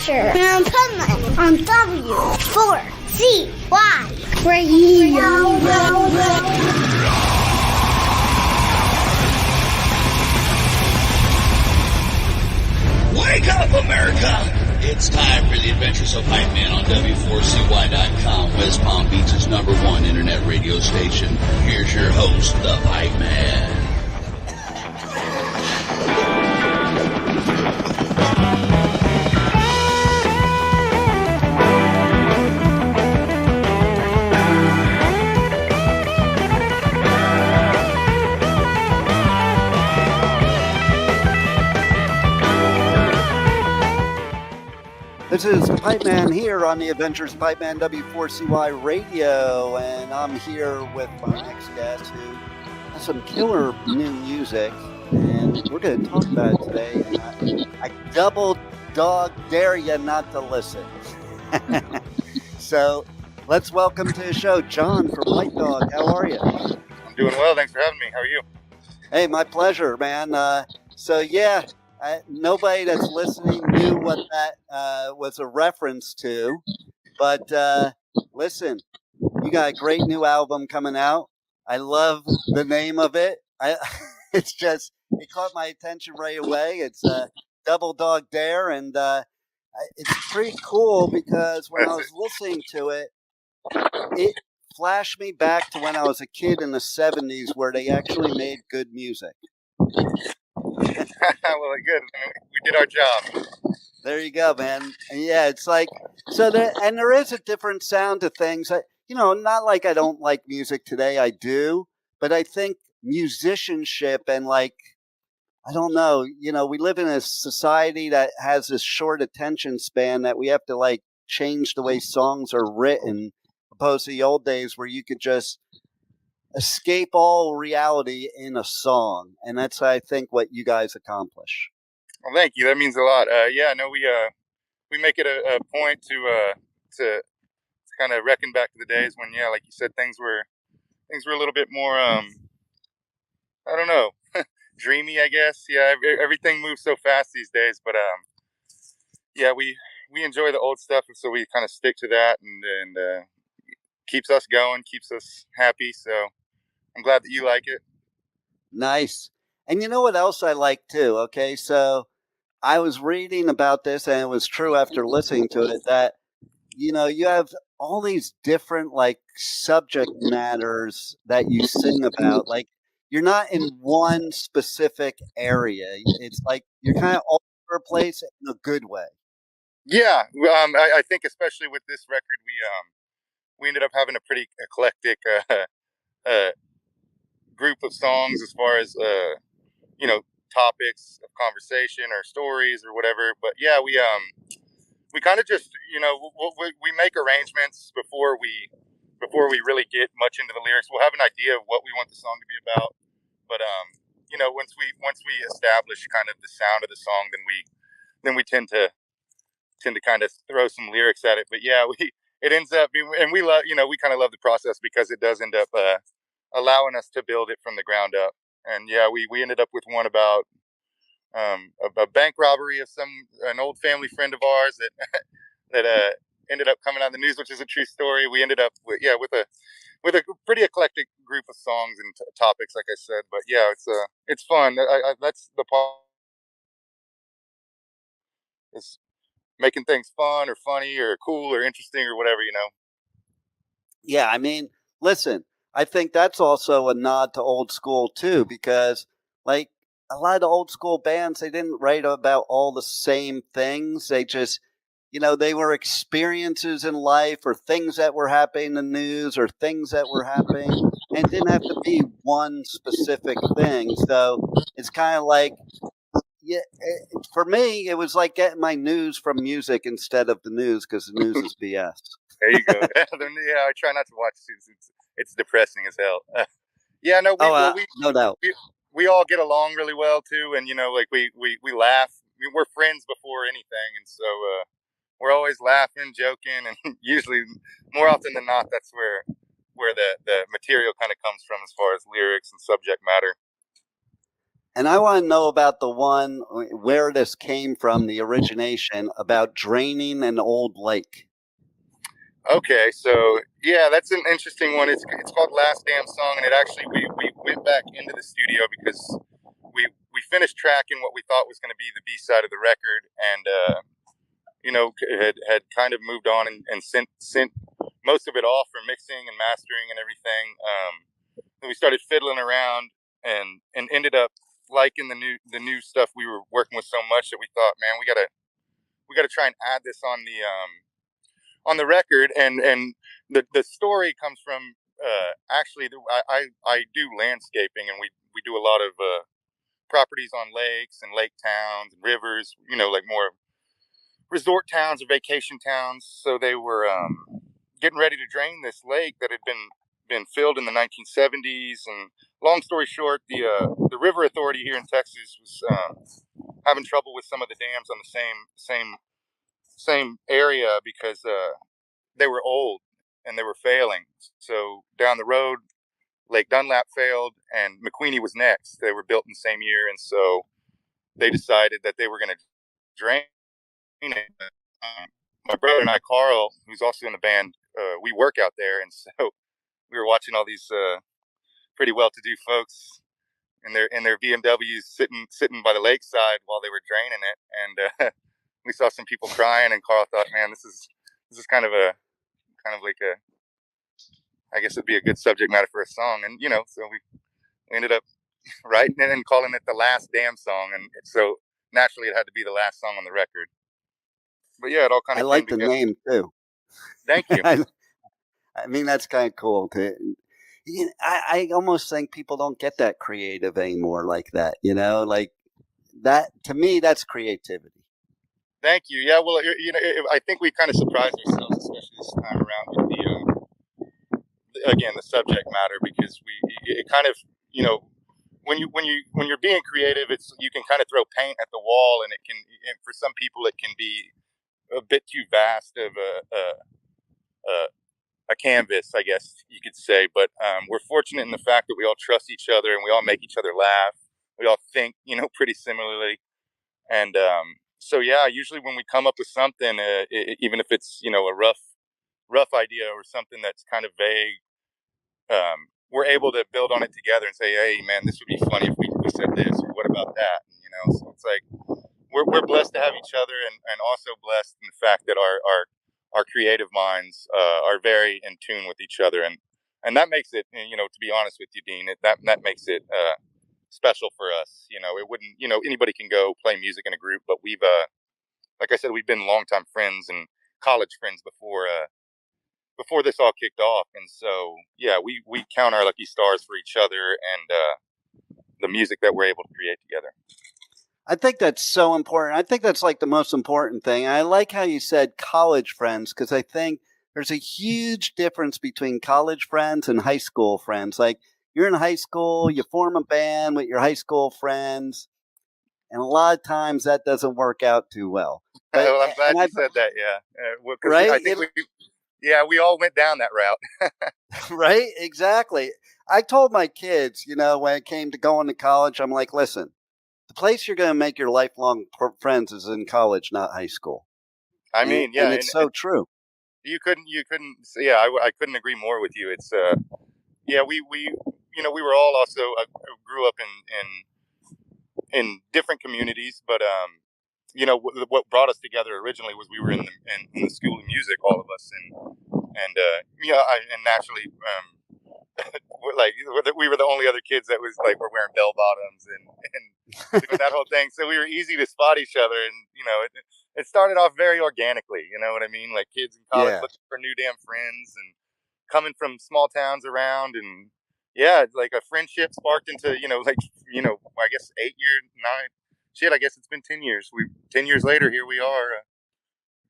adventure here in Pipeman on W4CY Radio. Wake up, America! It's time for the Adventures of Pipeman on W4CY.com, West Palm Beach's #1 internet radio station. Here's your host, the Pipeman. This is Pipeman here on the Adventures Pipeman W4CY Radio, and I'm here with my next guest who has some killer new music, and we're going to talk about it today. And I double dog dare you not to listen. So let's welcome to the show John from White Dog. How are you? I'm doing well. Thanks for having me. How are you? Hey, my pleasure, man. Nobody that's listening knew what that was a reference to, but listen, you got a great new album coming out. I love the name of it. It caught my attention right away. It's Double Dog Dare, and it's pretty cool because when I was listening to it, it flashed me back to when I was a kid in the 70s where they actually made good music. Well, good. We did our job. There you go, man. And yeah, it's like there is a different sound to things. Not like I don't like music today. I do, but I think musicianship and I don't know. We live in a society that has this short attention span that we have to change the way songs are written, opposed to the old days where you could just escape all reality in a song, and that's I think what you guys accomplish. Well, thank you. That means a lot. We make it a point to kind of reckon back to the days when, like you said, things were a little bit more I don't know, dreamy, I guess. Yeah, everything moves so fast these days, but we enjoy the old stuff, and so we kind of stick to that, and keeps us going, keeps us happy. So I'm glad that you like it. Nice. And you know what else I like too? Okay, so I was reading about this, and it was true after listening to it, that, you have all these different subject matters that you sing about. You're not in one specific area. It's you're kind of all over the place in a good way. Yeah. I think especially with this record, we ended up having a pretty eclectic group of songs as far as topics of conversation or stories or whatever. But yeah, we kind of just we make arrangements before we really get much into the lyrics. We'll have an idea of what we want the song to be about, but once we establish kind of the sound of the song, then we tend to kind of throw some lyrics at it. But yeah, it ends up being, and we love, we kind of love the process because it does end up allowing us to build it from the ground up. And yeah, we ended up with one about a bank robbery of an old family friend of ours that ended up coming on the news, which is a true story. We ended up with a pretty eclectic group of songs and topics, like I said. But yeah, it's fun. That's the part. It's making things fun or funny or cool or interesting or whatever, Yeah, I mean, listen, I think that's also a nod to old school too, because a lot of the old school bands, they didn't write about all the same things. They just, they were experiences in life or things that were happening in the news or things that were happening, and it didn't have to be one specific thing. So it's kind of for me, it was like getting my news from music instead of the news, because the news is BS. There you go. Yeah, I try not to watch it. It's depressing as hell. No doubt. We all get along really well too, and we laugh. We're friends before anything, and so we're always laughing, joking, and usually, more often than not, that's where the material kind of comes from as far as lyrics and subject matter. And I want to know about the one where this came from, the origination about draining an old lake. Okay, so yeah, that's an interesting one. It's called Last Damn Song, and it actually we went back into the studio because we finished tracking what we thought was going to be the B side of the record, and had kind of moved on and sent most of it off for mixing and mastering and everything. And we started fiddling around and ended up liking the new stuff we were working with so much that we thought, man, we gotta try and add this on the record. And the story comes from actually I do landscaping, and we do a lot of properties on lakes and lake towns and rivers, like more resort towns or vacation towns. So they were getting ready to drain this lake that had been filled in the 1970s. And long story short, the river authority here in Texas was having trouble with some of the dams on the same area because they were old and they were failing. So down the road, Lake Dunlap failed, and McQueenie was next. They were built in the same year, and so they decided that they were going to drain it. My brother and I, Carl, who's also in the band, we work out there, and so we were watching all these pretty well-to-do folks in their BMWs sitting by the lakeside while they were draining it, and we saw some people crying, and Carl thought, man, this is kind of like a, I guess it'd be a good subject matter for a song. And so we ended up writing it and calling it the Last Damn Song, and so naturally it had to be the last song on the record. But yeah, it all kind I of like came the together. name too. Thank you. I mean, that's kind of cool. I almost think people don't get that creative anymore like that, like that. To me, that's creativity. Thank you. Yeah, well, I think we kind of surprised ourselves, especially this time around with the subject matter, because it kind of, when you're being creative, you can kind of throw paint at the wall, and for some people it can be a bit too vast of a canvas, I guess you could say. But we're fortunate in the fact that we all trust each other and we all make each other laugh. We all think, pretty similarly. And so, yeah, usually when we come up with something, even if it's, a rough idea or something that's kind of vague, we're able to build on it together and say, hey, man, this would be funny if we said this, or what about that? So it's like we're blessed to have each other, and also blessed in the fact that our creative minds are very in tune with each other, and that makes it, to be honest with you, Dean, that makes it special for us. It wouldn't, anybody can go play music in a group, but we've like I said, we've been longtime friends and college friends before this all kicked off. And so, yeah, we count our lucky stars for each other and the music that we're able to create together. I think that's so important. I think that's like the most important thing. I like how you said college friends, because I think there's a huge difference between college friends and high school friends. Like, you're in high school, you form a band with your high school friends, and a lot of times that doesn't work out too well. But, well, I'm glad you said that. Yeah, right? I think we all went down that route. Right? Exactly. I told my kids, when it came to going to college, I'm like, listen, the place you're going to make your lifelong friends is in college, not high school. I mean, yeah, and it's so true. You couldn't. Yeah, I couldn't agree more with you. It's yeah, we were all also grew up in different communities, but what brought us together originally was we were in the School of Music, all of us, and naturally, we were the only other kids that was like, we're wearing bell bottoms and doing that whole thing. So we were easy to spot each other, and it started off very organically. You know what I mean? Like kids in college looking for new damn friends and coming from small towns around, and yeah, like a friendship sparked into I guess 8 years, 9. Shit, I guess it's been 10 years. 10 years later, here we are.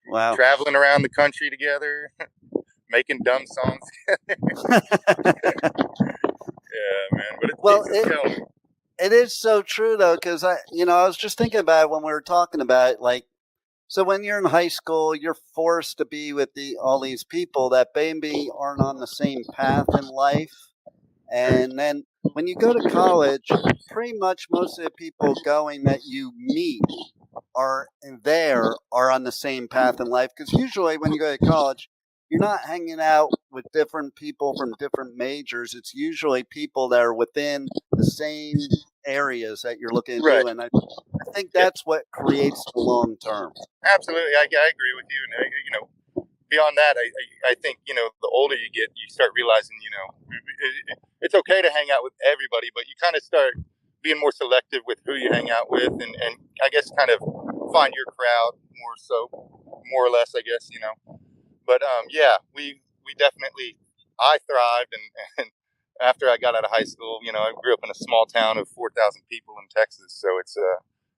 Wow. Traveling around the country together, making dumb songs together. Yeah, man. But it is so true though, because I was just thinking about it when we were talking about it. Like, so when you're in high school, you're forced to be with all these people that maybe aren't on the same path in life. And then when you go to college, pretty much most of the people going that you meet are on the same path in life. Because usually when you go to college, you're not hanging out with different people from different majors. It's usually people that are within the same areas that you're looking to Right. do. And I think that's what creates the long term. Absolutely. I agree with you. And, beyond that, I think, the older you get, you start realizing, it's okay to hang out with everybody, but you kind of start being more selective with who you hang out with, and I guess kind of find your crowd more or less, I guess, But yeah, we definitely, I thrived, and after I got out of high school, I grew up in a small town of 4,000 people in Texas, so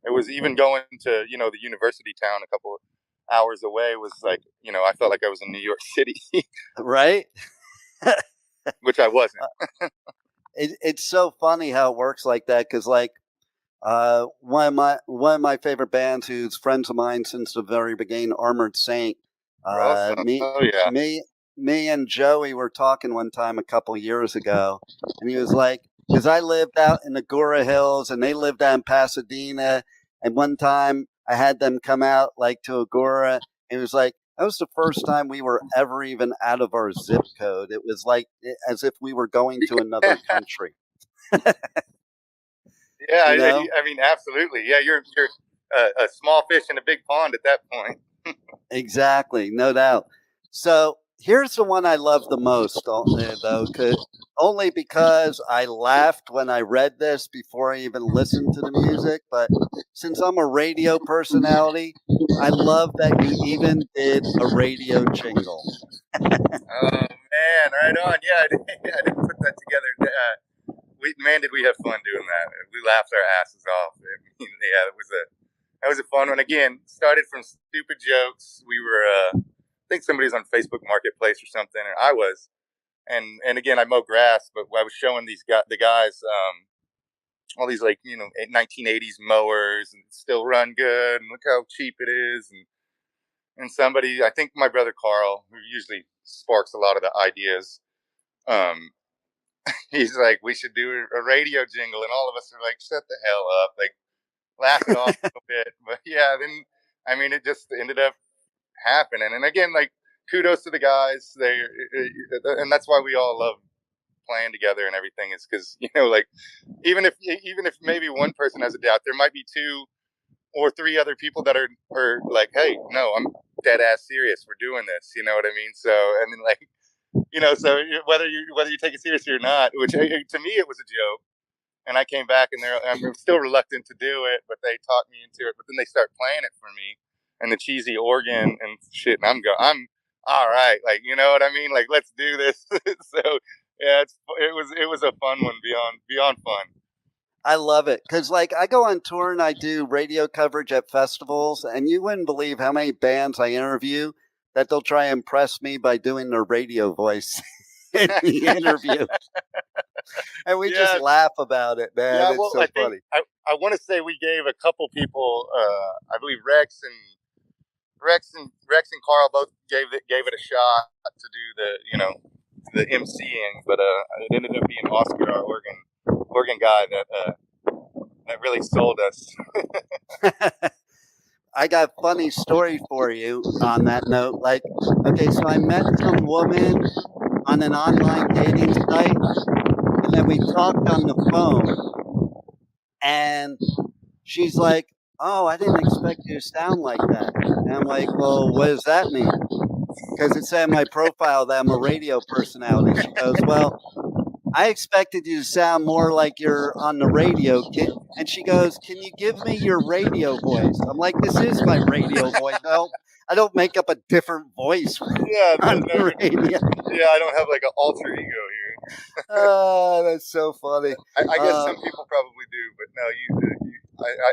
it was even going to the university town a couple of hours away was like, I felt like I was in New York City. Right? Which I wasn't. It's so funny how it works like that, because like one of my favorite bands, who's friends of mine since the very beginning, Armored Saint. Awesome. Me and Joey were talking one time a couple years ago, and he was like, because I lived out in the Agora Hills and they lived out in Pasadena, and one time I had them come out like to Agora, and he was like, that was the first time we were ever even out of our zip code. It was like as if we were going to another country. Yeah, I mean, absolutely. Yeah, you're a small fish in a big pond at that point. Exactly, no doubt. So here's the one I love the most, though, only because I laughed when I read this before I even listened to the music. But since I'm a radio personality, I love that you even did a radio jingle. Oh man, right on. Yeah, I didn't put that together. Did we have fun doing that? We laughed our asses off. Yeah, that was a fun one. Again, started from stupid jokes. We were, I think somebody's on Facebook Marketplace or something, and I was. And again, I mow grass, but I was showing the guys all these 1980s mowers, and still run good, and look how cheap it is. And somebody, I think my brother Carl, who usually sparks a lot of the ideas, he's like, we should do a radio jingle, and all of us are like, shut the hell up, like laughing off a bit. But yeah, then I mean, it just ended up happening. And again, like, kudos to the guys. And that's why we all love playing together and everything, is because like even if maybe one person has a doubt, there might be two or three other people that are like, hey, no, I'm dead ass serious, we're doing this, you know what I mean? So and then like, so whether you take it seriously or not, which to me it was a joke, and I came back and I'm still reluctant to do it, but they talked me into it. But then they start playing it for me, and the cheesy organ and shit, and I'm all right, like, you know what I mean? Like, let's do this. So yeah, it was a fun one, beyond fun. I love it, because like I go on tour and I do radio coverage at festivals, and you wouldn't believe how many bands I interview that they'll try and impress me by doing their radio voice in the interview. And we just laugh about it, man. Yeah, it's so funny. I want to say we gave a couple people, I believe Rex and Carl both gave it a shot to do the emceeing, but it ended up being Oscar, our organ guy, that really sold us. I got a funny story for you on that note. Like, okay, so I met some woman on an online dating site, and then we talked on the phone, and she's like, oh, I didn't expect you to sound like that. And I'm like, well, what does that mean? Because it said in my profile that I'm a radio personality. She goes, well, I expected you to sound more like you're on the radio. And she goes, can you give me your radio voice? I'm like, this is my radio voice. I don't make up a different voice on the radio. Yeah, I don't have like an alter ego here. Oh, that's so funny. I guess some people probably do, but no,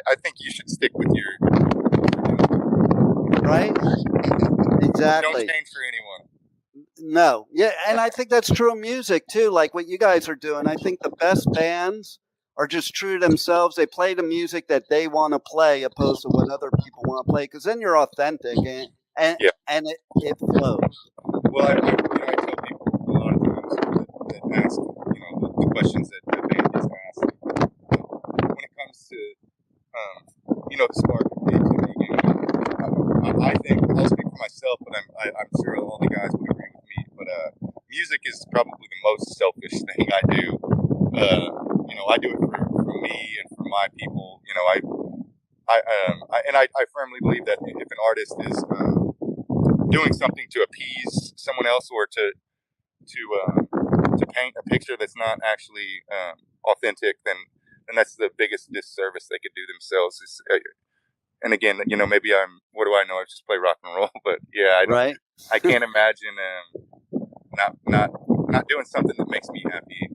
I think you should stick with your... Right? Exactly. Don't change for anyone. No. Yeah, and I think that's true of music, too, like what you guys are doing. I think the best bands are just true to themselves. They play the music that they want to play opposed to what other people want to play, because then you're authentic and it flows. Well, I tell people a lot of times that ask, the questions that the band is asked. When it comes to, the spark of making, I think, I'll speak for myself, but I'm sure all the guys would agree with me, but music is probably the most selfish thing I do. I do it for me and for my people. I firmly believe that if an artist is doing something to appease someone else or to paint a picture that's not actually authentic, then that's the biggest disservice they could do themselves. And again, maybe what do I know? I just play rock and roll, but yeah, Right. I can't imagine not doing something that makes me happy.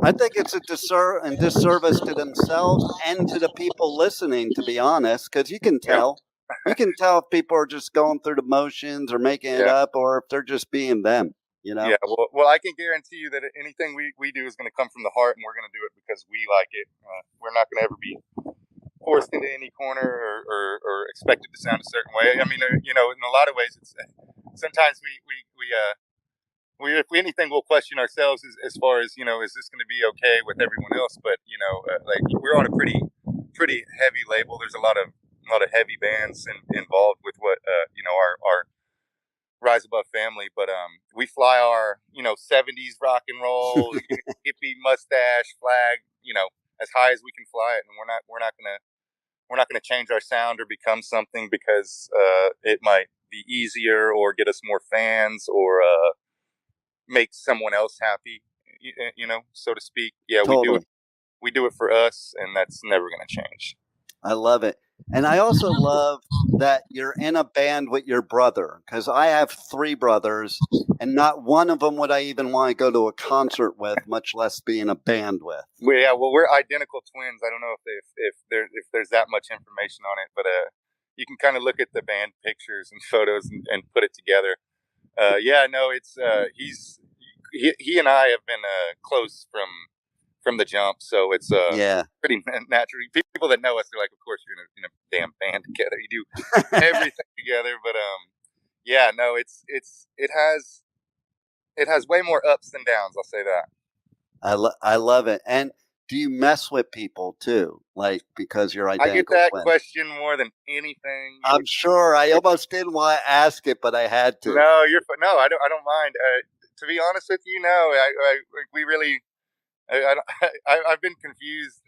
I think it's a disservice to themselves and to the people listening, to be honest, because you can tell. Yeah. You can tell if people are just going through the motions or making it up, or if they're just being them, Yeah, well, I can guarantee you that anything we do is going to come from the heart, and we're going to do it because we like it. We're not going to ever be forced into any corner or expected to sound a certain way. I mean, in a lot of ways, it's sometimes if anything, we'll question ourselves as far as, is this going to be okay with everyone else? But, like we're on a pretty heavy label. There's a lot of heavy bands involved with what, our Rise Above family. But we fly our, 70s rock and roll, hippie mustache flag, as high as we can fly it. And we're not going to change our sound or become something because it might be easier or get us more fans or make someone else happy, so to speak. Yeah, totally. We do it for us, and that's never going to change. I love it. And I also love that you're in a band with your brother, because I have 3 brothers, and not one of them would I even want to go to a concert with, much less be in a band with. Well, we're identical twins. I don't know if there's that much information on it, but you can kind of look at the band pictures and photos and put it together. It's he and I have been close from the jump, so it's pretty natural. People that know us, they're like, of course you're in a damn band together. You do everything together, but it has way more ups than downs. I'll say that. I love it. And do you mess with people too? Like, because you're identical? I get that question more than anything. I'm sure. I almost didn't want to ask it, but I had to. No, I don't mind. To be honest with you, no. We really. I've been confused.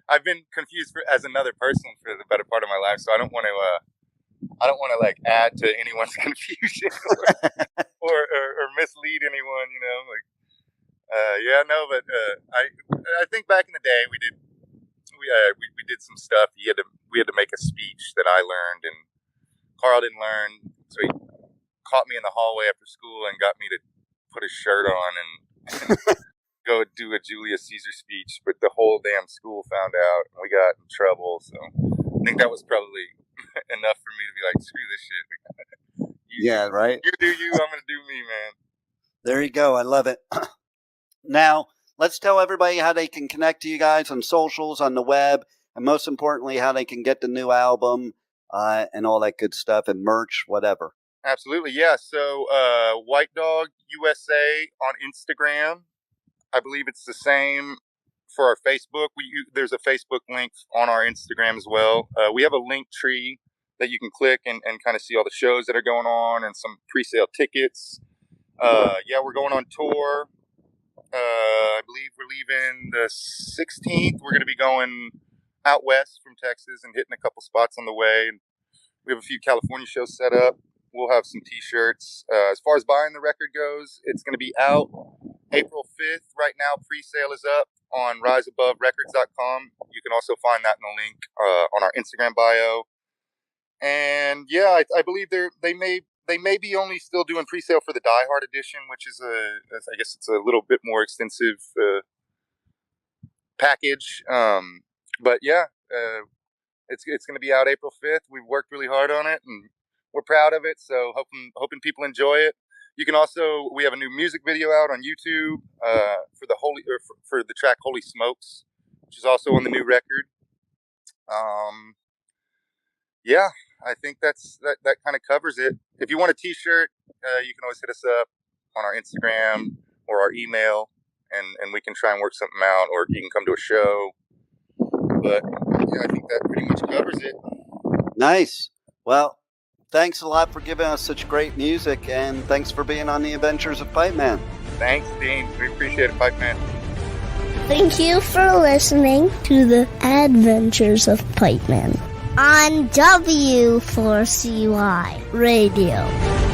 I've been confused as another person for the better part of my life, so I don't want to like add to anyone's confusion or mislead anyone. But I think back in the day we did some stuff. We had to make a speech that I learned, and Carl didn't learn, so he caught me in the hallway after school and got me to put a shirt on and go do a Julius Caesar speech, but the whole damn school found out and we got in trouble. So I think that was probably enough for me to be like, screw this shit. Right. You do you, I'm going to do me, man. There you go. I love it. Now, let's tell everybody how they can connect to you guys on socials, on the web, and most importantly, how they can get the new album and all that good stuff and merch, whatever. Absolutely, yeah. So White Dog USA on Instagram. I believe it's the same for our Facebook. There's a Facebook link on our Instagram as well. We have a link tree that you can click and kind of see all the shows that are going on and some pre-sale tickets. We're going on tour. I believe we're leaving the 16th. We're going to be going out west from Texas and hitting a couple spots on the way. We have a few California shows set up. We'll have some T-shirts. As far as buying the record goes, it's going to be out April 5th. Right now, pre-sale is up on riseaboverecords.com. You can also find that in the link on our Instagram bio. And I believe they may be only still doing pre-sale for the Die Hard edition, which is I guess it's a little bit more extensive package. It's going to be out April 5th. We've worked really hard on it and we're proud of it. So hoping people enjoy it. You can also, we have a new music video out on YouTube for the track Holy Smokes, which is also on the new record. I think that kind of covers it. If you want a T-shirt, you can always hit us up on our Instagram or our email. and we can try and work something out, or you can come to a show. But yeah, I think that pretty much covers it. Nice. Well, thanks a lot for giving us such great music, and thanks for being on the Adventures of Pipeman. Thanks, Dean. We appreciate it, Pipeman. Thank you for listening to the Adventures of Pipeman on W4CY Radio.